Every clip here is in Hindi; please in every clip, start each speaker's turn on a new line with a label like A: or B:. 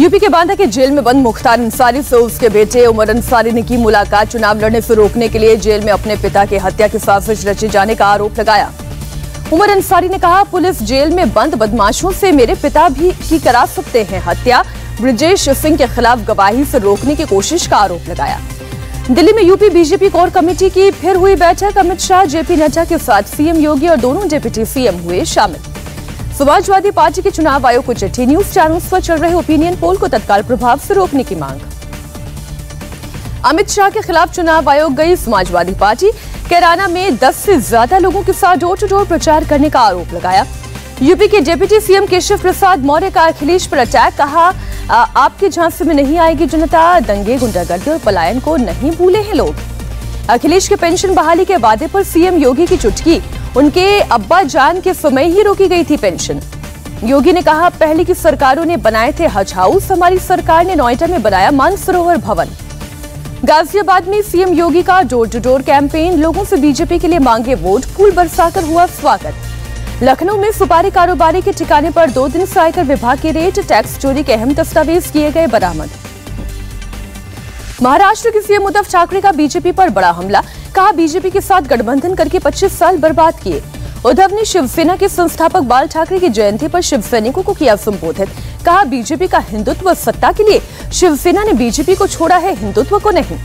A: यूपी के बांदा के जेल में बंद मुख्तार अंसारी से उसके बेटे उमर अंसारी ने की मुलाकात। चुनाव लड़ने से रोकने के लिए जेल में अपने पिता की हत्या की साजिश रचे जाने का आरोप लगाया। उमर अंसारी ने कहा, पुलिस जेल में बंद बदमाशों से मेरे पिता भी करा सकते हैं हत्या। ब्रजेश सिंह के खिलाफ गवाही से रोकने की कोशिश का आरोप लगाया। दिल्ली में यूपी बीजेपी कोर कमेटी की फिर हुई बैठक। अमित शाह, जेपी नड्डा के साथ सीएम योगी और दोनों डिप्टी सीएम हुए शामिल। समाजवादी पार्टी के चुनाव आयोग को चिट्ठी। न्यूज चैनल्स पर चल रहे ओपिनियन पोल को तत्काल प्रभाव से रोकने की मांग। अमित शाह के खिलाफ चुनाव आयोग गई समाजवादी पार्टी। कैराना में 10 से ज्यादा लोगों के साथ डोर टू डोर प्रचार करने का आरोप लगाया। यूपी के डिप्टी सीएम केशव प्रसाद मौर्य का अखिलेश पर अटैक। कहा, आपके झांसे में नहीं आएगी जनता। दंगे, गुंडागर्दी और पलायन को नहीं भूले हैं लोग। अखिलेश के पेंशन बहाली के वादे पर सीएम योगी की चुटकी। उनके अब्बा जान के समय ही रोकी गई थी पेंशन। योगी ने कहा, पहले की सरकारों ने बनाए थे हज हाउस, हमारी सरकार ने नोएडा में बनाया मानसरोवर भवन। गाजियाबाद में सीएम योगी का डोर टू डोर कैंपेन। लोगों से बीजेपी के लिए मांगे वोट। फूल बरसाकर हुआ स्वागत। लखनऊ में सुपारी कारोबारी के ठिकाने पर 2 दिन से आयकर विभाग की रेड। टैक्स चोरी के अहम दस्तावेज किए गए बरामद। महाराष्ट्र के सीएम उद्धव ठाकरे का बीजेपी पर बड़ा हमला। कहा, बीजेपी के साथ गठबंधन करके 25 साल बर्बाद किए। उद्धव ने शिवसेना के संस्थापक बाल ठाकरे की जयंती पर शिव सैनिकों को किया संबोधित। कहा, बीजेपी का हिंदुत्व सत्ता के लिए, शिवसेना ने बीजेपी को छोड़ा है, हिंदुत्व को नहीं।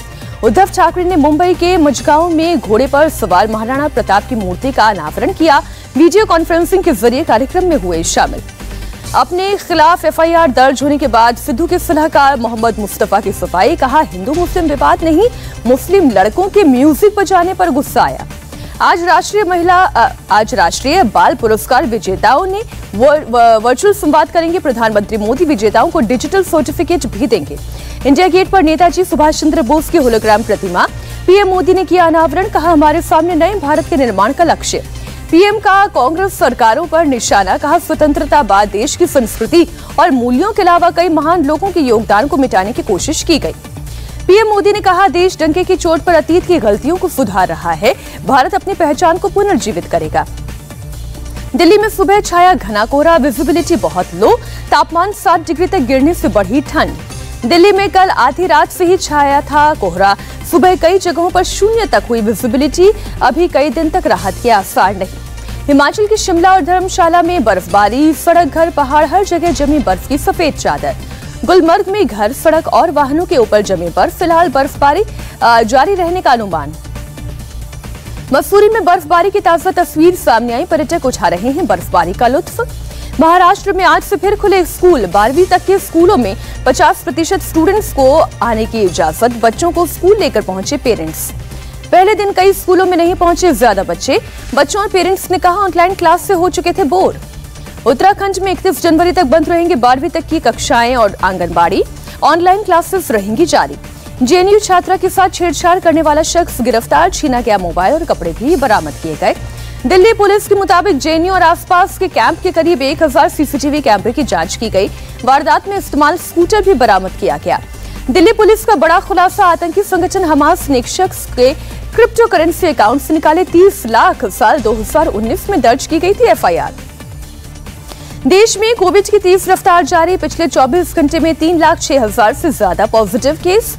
A: उद्धव ठाकरे ने मुंबई के मजगांव में घोड़े पर सवार महाराणा प्रताप की मूर्ति का अनावरण किया। वीडियो कॉन्फ्रेंसिंग के जरिए कार्यक्रम में हुए शामिल। अपने खिलाफ एफआईआर दर्ज होने के बाद सिद्धू के सलाहकार मोहम्मद मुस्तफा की सफाई। कहा, हिंदू मुस्लिम विवाद नहीं, मुस्लिम लड़कों के म्यूजिक बजाने पर गुस्सा आया। आज राष्ट्रीय बाल पुरस्कार विजेताओं ने वर्चुअल संवाद करेंगे प्रधानमंत्री मोदी। विजेताओं को डिजिटल सर्टिफिकेट भी देंगे। इंडिया गेट पर नेताजी सुभाष चंद्र बोस की होलोग्राम प्रतिमा। पीएम मोदी ने किया अनावरण। कहा, हमारे सामने नए भारत के निर्माण का लक्ष्य। पीएम का कांग्रेस सरकारों पर निशाना। कहा, स्वतंत्रता बाद देश की संस्कृति और मूल्यों के अलावा कई महान लोगों के योगदान को मिटाने की कोशिश की गई। पीएम मोदी ने कहा, देश डंके की चोट पर अतीत की गलतियों को सुधार रहा है। भारत अपनी पहचान को पुनर्जीवित करेगा। दिल्ली में सुबह छाया घना कोहरा। विजिबिलिटी बहुत लो। तापमान 7 डिग्री तक गिरने से बढ़ी ठंड। दिल्ली में कल आधी रात से ही छाया था कोहरा। सुबह कई जगहों पर 0 तक हुई विजिबिलिटी। अभी कई दिन तक राहत के आसार नहीं। हिमाचल की शिमला और धर्मशाला में बर्फबारी। सड़क, घर, पहाड़, हर जगह जमी बर्फ की सफेद चादर। गुलमर्ग में घर, सड़क और वाहनों के ऊपर जमे बर्फ। फिलहाल बर्फबारी जारी रहने का अनुमान। मसूरी में बर्फबारी की ताजा तस्वीर सामने आई। पर्यटक उठा रहे हैं बर्फबारी का लुत्फ। महाराष्ट्र में आज से फिर खुले स्कूल। 12वीं तक के स्कूलों में 50% स्टूडेंट्स को आने की इजाजत। बच्चों को स्कूल लेकर पहुंचे पेरेंट्स। पहले दिन कई स्कूलों में नहीं पहुंचे ज्यादा बच्चे। बच्चों और पेरेंट्स ने कहा, ऑनलाइन क्लास से हो चुके थे बोर। उत्तराखंड में 31 जनवरी तक बंद रहेंगे 12वीं तक की कक्षाएं और आंगनबाड़ी। ऑनलाइन क्लासेस रहेंगी जारी। जेएनयू छात्रा के साथ छेड़छाड़ करने वाला शख्स गिरफ्तार। छीना गया मोबाइल और कपड़े भी बरामद किए गए। दिल्ली पुलिस के मुताबिक जेएनयू और आसपास के कैंप के करीब 1000 सीसीटीवी कैमरे की जांच की गई। वारदात में इस्तेमाल स्कूटर भी बरामद किया गया। दिल्ली पुलिस का बड़ा खुलासा। आतंकी संगठन हमास ने एक शख्स के क्रिप्टो करेंसी अकाउंट से निकाले 30 लाख। साल 2019 में दर्ज की गई थी एफआईआर। देश में कोविड की तेज रफ्तार जारी। पिछले 24 घंटे में 3,06,000 से ज्यादा पॉजिटिव केस।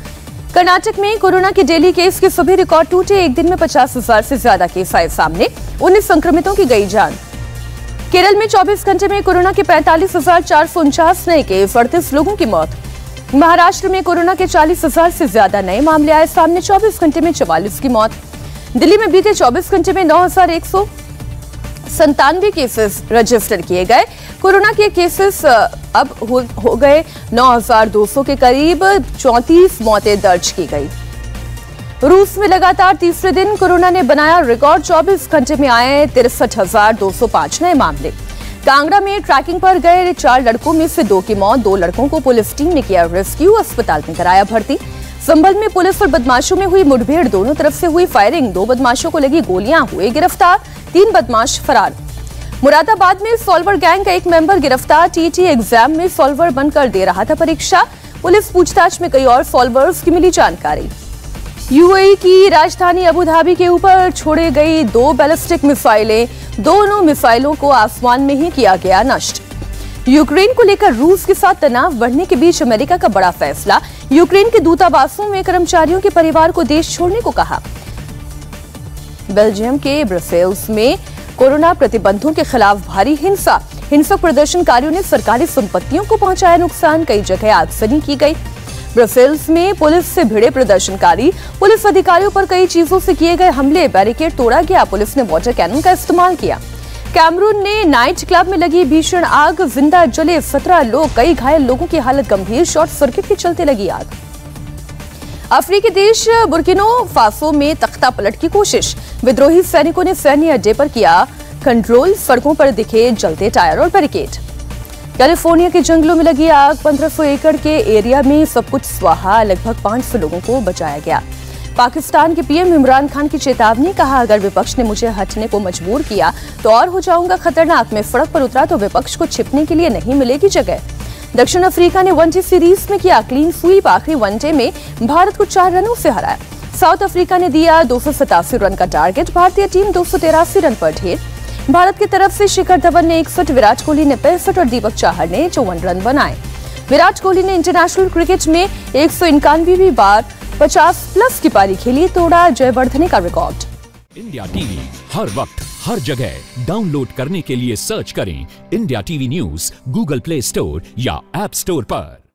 A: कर्नाटक में कोरोना के डेली केस के सभी रिकॉर्ड टूटे। एक दिन में 50,000 से ज्यादा केस आए सामने। 19 संक्रमितों की गई जान। केरल में 24 घंटे में कोरोना के 45,449 नए केस। 38 लोगों की मौत। महाराष्ट्र में कोरोना के 40,000 से ज्यादा नए मामले आए सामने। 24 घंटे में 44 की मौत। दिल्ली में बीते 24 घंटे में 9,197 केसेस रजिस्टर किए गए। कोरोना के केसेस अब हो गए 9,200 के करीब। 34 मौतें दर्ज की गई। रूस में लगातार तीसरे दिन कोरोना ने बनाया रिकॉर्ड। 24 घंटे में आए 63,205 नए मामले। कांगड़ा में ट्रैकिंग पर गए 4 लड़कों में से 2 की मौत। 2 लड़कों को पुलिस टीम ने किया रेस्क्यू। अस्पताल में कराया भर्ती। संभल में पुलिस और बदमाशों में हुई मुठभेड़। दोनों तरफ से हुई फायरिंग। 2 बदमाशों को लगी गोलियां। हुए गिरफ्तार। 3 बदमाश फरार। मुरादाबाद में सॉल्वर गैंग का एक मेंबर गिरफ्तार। टीटी एग्जाम में सॉल्वर बनकर दे रहा था परीक्षा। पुलिस पूछताछ में कई और सॉल्वर्स की मिली जानकारी। यूएई की राजधानी अबू धाबी के ऊपर छोड़े गई 2 बैलिस्टिक मिसाइलें। दोनों मिसाइलों को आसमान में ही किया गया नष्ट। यूक्रेन को लेकर रूस के साथ तनाव बढ़ने के बीच अमेरिका का बड़ा फैसला, यूक्रेन के दूतावासों में कर्मचारियों के परिवार को देश छोड़ने को कहा। बेल्जियम के ब्रसेल्स में कोरोना प्रतिबंधों के खिलाफ भारी हिंसा, हिंसक प्रदर्शनकारियों ने सरकारी संपत्तियों को पहुंचाया नुकसान, कई जगह आगजनी की गई। ब्रसेल्स में पुलिस से भिड़े प्रदर्शनकारी, पुलिस अधिकारियों पर कई चीजों से किए गए हमले, बैरिकेड तोड़ा गया, पुलिस ने वाटर कैनन का इस्तेमाल किया। कैमरून ने नाइट क्लब में लगी भीषण आग, जिंदा जले 17 लोग, कई घायल लोगों की हालत गंभीर, शॉर्ट सर्किट के चलते लगी आग। अफ्रीकी देश बुर्किना फासो में तख्ता पलट की कोशिश, विद्रोही सैनिकों ने सैन्य अड्डे पर किया कंट्रोल, सड़कों पर दिखे जलते टायर और बैरिकेड। कैलिफोर्निया के जंगलों में लगी आग, 1500 एकड़ के एरिया में सब कुछ स्वाहा, लगभग 500 लोगों को बचाया गया। पाकिस्तान के पीएम इमरान खान की चेतावनी, कहा अगर विपक्ष ने मुझे हटने को मजबूर किया तो और हो जाऊंगा खतरनाक, मैं सड़क पर उतरा तो विपक्ष को छिपने के लिए नहीं मिलेगी जगह। दक्षिण अफ्रीका ने वनडे सीरीज में किया क्लीन स्वीप, आखिरी वनडे में भारत को 4 रनों से हराया। साउथ अफ्रीका ने दिया 287 रन का टारगेट, भारतीय टीम 283 रन पर ढेर। भारत की तरफ से शिखर धवन ने 61, विराट कोहली ने 65 और दीपक चाहर ने 54 रन बनाए। विराट कोहली ने इंटरनेशनल क्रिकेट में 191वीं बार 50+ की पारी खेली, तोड़ा जयवर्धने का रिकॉर्ड।
B: इंडिया टीवी हर वक्त हर जगह डाउनलोड करने के लिए सर्च करें India TV news Google play store या ऐप स्टोर पर।